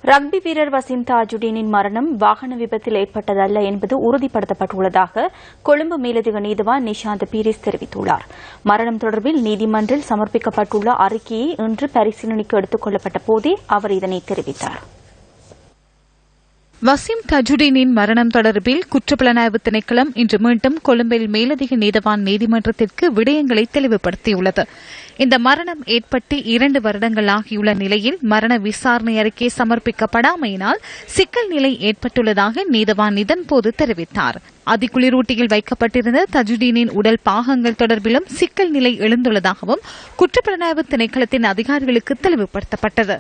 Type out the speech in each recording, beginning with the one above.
Rugby வீரர் வசிம் தாஜுடீனின் மரணம் வாகன விபத்தில் ஏற்பட்டதல்ல என்பது உறுதிப்படுத்தப்பட்டுள்ளதாக கொழும்பு மேலதிக நீதிவான் நிஷாந்த் பீரிஸ் தெரிவித்துள்ளார். மரணம் தொடர்பில் நீதிமன்றில் சமர்ப்பிக்கப்பட்டுள்ள அறிக்கையை இன்று பரிசீலனைக்கு எடுத்துக் கொள்ளப்பட்ட போதே அவர் இதனை தெரிவித்தார். வசிம் தஜுடீனின் மரணம் தொடர்பில் குற்றப்புலனாய்வு திணைக்களம் இன்று மீண்டும் கொழும்பில் மேலதிக நீதவான் நீதிமன்றத்திற்கு விடயங்களை தெளிவுபடுத்தியுள்ளது. இந்த மரணம் ஏற்பட்டு 2 வருடங்கள் ஆகியுள்ள நிலையில் மரண விசாரணை அறிக்கை சமர்ப்பிக்கப்படாமையினால் சிக்கல் நிலை ஏற்பட்டுள்ளதாக நீதவான் இதன்போது தெரிவித்தார். அதிகுளிரூட்டியில் வைக்கப்பட்டிருந்த தஜுடீனின் உடல் பாகங்கள் தொடர்பிலும் சிக்கல் நிலை எழுந்துள்ளதாகவும் குற்றப்புலனாய்வு திணைக்களத்தின் அதிகாரிகளுக்கு தெளிவுபடுத்தப்பட்டது.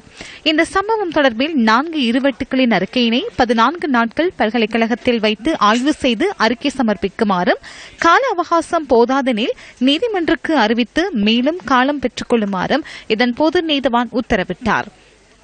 இந்த சம்பவம் தொடர்பில் 4 இருவட்டுகளின் அறிக்கையினை 14 நாட்கள் பல்கலைக்கழகத்தில் வைத்து ஆய்வு செய்து அறிக்கை சமர்ப்பிக்குமாறும் கால அவகாசம் போதாதெனில் நீதிமன்றக்கு அறிவித்து மேலும் காலம் பெற்றுக் கொள்ளுமாறும் இதன்போது நீதவான் உத்தரவிட்டார்.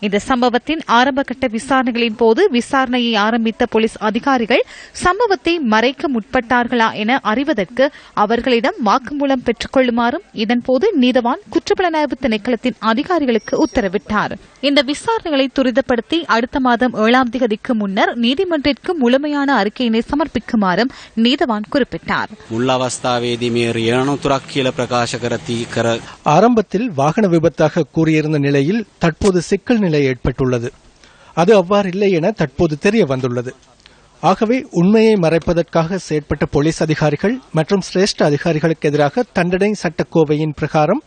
இந்த சம்பவத்தின் ஆரம்பகட்ட விசாரணைகளின் போது விசாரணையை ஆரம்பித்த போலீஸ் அதிகாரிகள் சம்பவத்தை மறைக்க முற்பட்டார்களா என அறிவதற்கு அவர்களிடம் வாக்குமூலம் பெற்றுக் கொள்ளுமாறும் இதன்போது நீதவான் குற்றப்புலனாய்வு திணைக்களத்தின் அதிகாரிகளுக்கு உத்தரவிட்டார். இந்த விசாரணைகளை துரிதப்படுத்தி அடுத்த மாதம் 7ஆம் தேதிக்கு முன்னர் நீதிமன்றத்திற்கு முழுமையான அறிக்கையினை சமர்ப்பிக்குமாறும் நீதவான் குறிப்பிட்டார். ஆரம்பத்தில் வாகன விபத்தாக கூறியிருந்த நிலையில் தற்போது சிக்கல் நிலை ஏற்பட்டுள்ளது. அது அவ்வாறில்லை என தற்போது தெரிய வந்துள்ளது. ஆகவே உண்மையை மறைப்பதற்காக செயற்பட்ட போலீஸ் அதிகாரிகள் மற்றும் சிரேஷ்ட அதிகாரிகளுக்கு எதிராக தண்டனை சட்டக்கோவையின் பிரகாரம்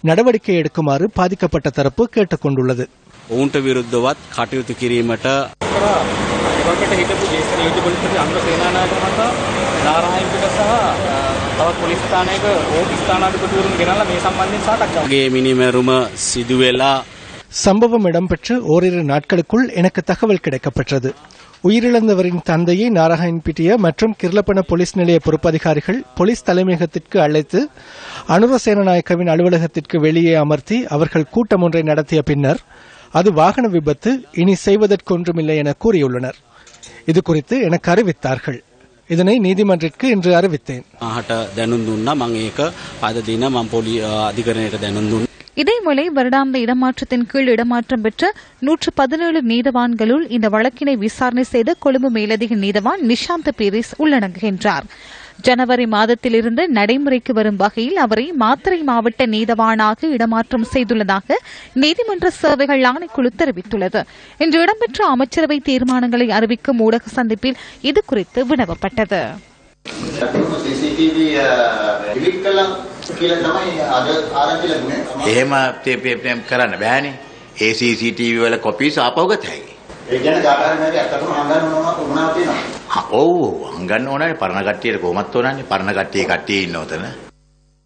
நடவடிக்கை எடுக்குமாறு பாதிக்கப்பட்ட தரப்பு கேட்டுக் கொண்டுள்ளது. சம்பவம் இடம்பெற்று ஓரிரு நாட்களுக்குள் எனக்கு தகவல் கிடைக்கப்பெற்றது. உயிரிழந்தவரின் தந்தையை நாராயண்பிட்டிய மற்றும் கிர்லப்பன போலீஸ் நிலைய பொறுப்பதிகாரிகள் போலீஸ் தலைமையகத்திற்கு அழைத்து அனுர சேனநாயக்கவின் அலுவலகத்திற்கு வெளியே அமர்த்தி அவர்கள் கூட்டம் ஒன்றை நடத்திய பின்னர் அது வாகன விபத்து, இனி செய்வதற்கொன்றுமில்லை என கூறியுள்ளனர். இதுகுறித்து எனக்கு அறிவித்தார்கள். இதனை நீதிமன்றத்திற்கு இன்று அறிவித்தேன். இதேவேளை வருடாந்த இடமாற்றத்தின் கீழ் இடமாற்றம் பெற்ற 117 நீதவான்களுள் இந்த வழக்கினை விசாரணை செய்த கொழும்பு மேலதிக நீதவான் நிஷாந்த் பீரிஸ் உள்ளடங்குகின்றார். ஜனவரி மாதத்திலிருந்து நடைமுறைக்கு வரும் வகையில் அவரை மாத்தறை மாவட்ட நீதவானாக இடமாற்றம் செய்துள்ளதாக நீதிமன்ற சேவைகள் ஆணைக்குழு தெரிவித்துள்ளது. இன்று இடம்பெற்ற அமைச்சரவை தீர்மானங்களை அறிவிக்கும் ஊடக சந்திப்பில் இதுகுறித்து வினவப்பட்டது. එහෙම ටේප් කරන්න බෑනේ. ඒ CCTV වල කොපීස් ආපහු ගත හැකියි. ඒ කියන්නේ කාටහරි නැති අත්තටම හංගන්න ඕනවා තියෙනවා. ඔව් හංගන්න ඕනනේ. පරණ කට්ටියට කොහොමත් ඕනනේ. පරණ කට්ටිය ඉන්න උතන.